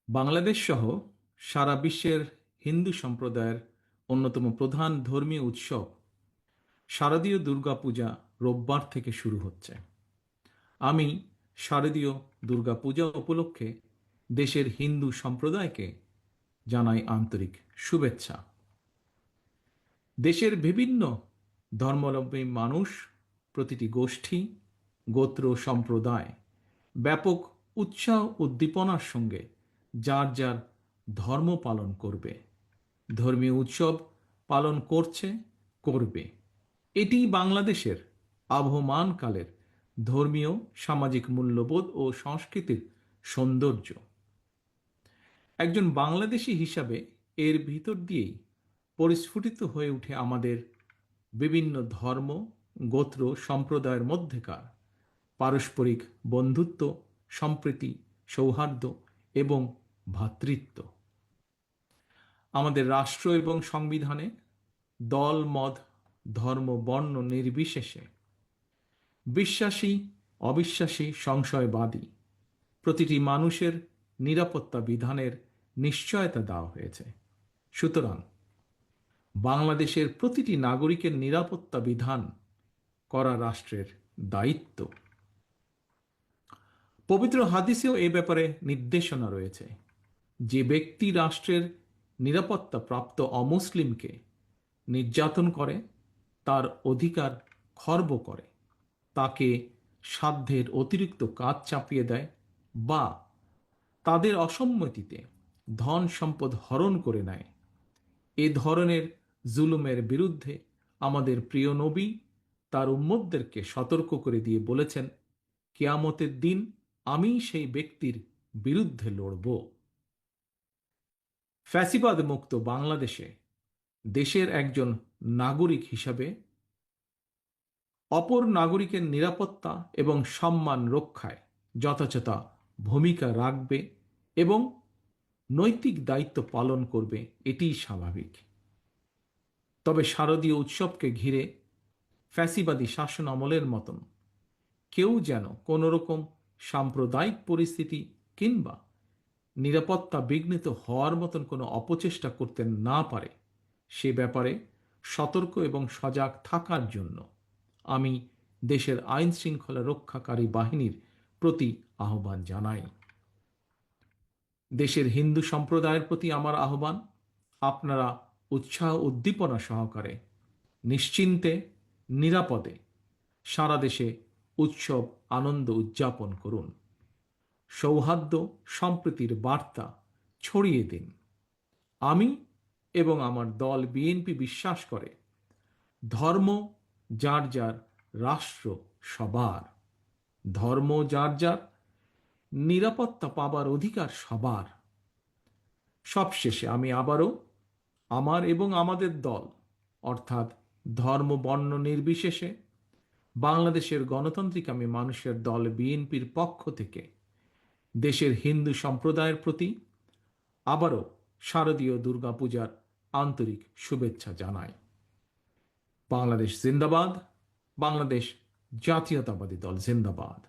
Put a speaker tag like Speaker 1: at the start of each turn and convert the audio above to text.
Speaker 1: বাংলাদেশ সহ সারা বিশ্বের হিন্দু সম্প্রদায়ের অন্যতম প্রধান ধর্মীয় উৎসব শারদীয় দুর্গাপূজা রোববার থেকে শুরু হচ্ছে। আমি শারদীয় দুর্গাপূজা উপলক্ষে দেশের হিন্দু সম্প্রদায়কে জানাই আন্তরিক শুভেচ্ছা। দেশের বিভিন্ন ধর্মাবলম্বী মানুষ, প্রতিটি গোষ্ঠী, গোত্র, সম্প্রদায় ব্যাপক উৎসাহ উদ্দীপনার সঙ্গে যার যার ধর্ম পালন করবে, ধর্মীয় উৎসব পালন করছে, করবে। এটি বাংলাদেশের আবহমানকালের ধর্মীয় সামাজিক মূল্যবোধ ও সংস্কৃতির সৌন্দর্য। একজন বাংলাদেশী হিসাবে এর ভিতর দিয়েই পরিস্ফুটিত হয়ে ওঠে আমাদের বিভিন্ন ধর্ম, গোত্র, সম্প্রদায়ের মধ্যেকার পারস্পরিক বন্ধুত্ব, সম্প্রীতি, সৌহার্দ্য এবং ভ্রাতৃত্ব। আমাদের রাষ্ট্র এবং সংবিধানে দল, মত, ধর্ম, বর্ণ নির্বিশেষে বিশ্বাসী, অবিশ্বাসী, সংশয়বাদী প্রতিটি মানুষের নিরাপত্তা বিধানের নিশ্চয়তা দেওয়া হয়েছে। সুতরাং বাংলাদেশের প্রতিটি নাগরিকের নিরাপত্তা বিধান করা রাষ্ট্রের দায়িত্ব। পবিত্র হাদিসেও এ ব্যাপারে নির্দেশনা রয়েছে। যে ব্যক্তি রাষ্ট্রের নিরাপত্তা প্রাপ্ত অমুসলিমকে নির্যাতন করে, তার অধিকার খর্ব করে, তাকে সাধ্যের অতিরিক্ত কাজ চাপিয়ে দেয় বা তাদের অসম্মতিতে ধন সম্পদ হরণ করে নেয়, এ ধরনের জুলুমের বিরুদ্ধে আমাদের প্রিয় নবী তার উম্মতদেরকে সতর্ক করে দিয়ে বলেছেন, কিয়ামতের দিন আমি সেই ব্যক্তির বিরুদ্ধে লড়ব। ফ্যাসিবাদ মুক্ত বাংলাদেশে দেশের একজন নাগরিক হিসাবে অপর নাগরিকের নিরাপত্তা এবং সম্মান রক্ষায় যথাযথ ভূমিকা রাখবে এবং নৈতিক দায়িত্ব পালন করবে, এটিই স্বাভাবিক। তবে শারদীয় উৎসবকে ঘিরে ফ্যাসিবাদী শাসন আমলের মতন কেউ যেন কোনোরকম সাম্প্রদায়িক পরিস্থিতি কিংবা নিরাপত্তা বিঘ্নিত হওয়ার মতন কোনো অপচেষ্টা করতে না পারে, সে ব্যাপারে সতর্ক এবং সজাগ থাকার জন্য আমি দেশের আইন শৃঙ্খলা রক্ষাকারী বাহিনীর প্রতি আহ্বান জানাই। দেশের হিন্দু সম্প্রদায়ের প্রতি আমার আহ্বান, আপনারা উৎসাহ উদ্দীপনা সহকারে নিশ্চিন্তে, নিরাপদে সারা দেশে উৎসব আনন্দ উদযাপন করুন। সৌহার্দ্য সম্প্রীতির বার্তা ছড়িয়ে দিন। আমি এবং আমার দল বিএনপি বিশ্বাস করে, ধর্ম যার যার, রাষ্ট্র সবার। ধর্ম যার যার, নিরাপত্তা পাবার অধিকার সবার। সবশেষে আমি আবারও আমার এবং আমাদের দল অর্থাৎ ধর্ম, বর্ণ নির্বিশেষে বাংলাদেশের গণতান্ত্রিক মানুষের দল বিএনপির পক্ষ থেকে দেশের হিন্দু সম্প্রদায়ের প্রতি আবারও শারদীয় দুর্গাপূজার আন্তরিক শুভেচ্ছা জানাই। বাংলাদেশ জিন্দাবাদ, বাংলাদেশ জাতীয়তাবাদী দল জিন্দাবাদ।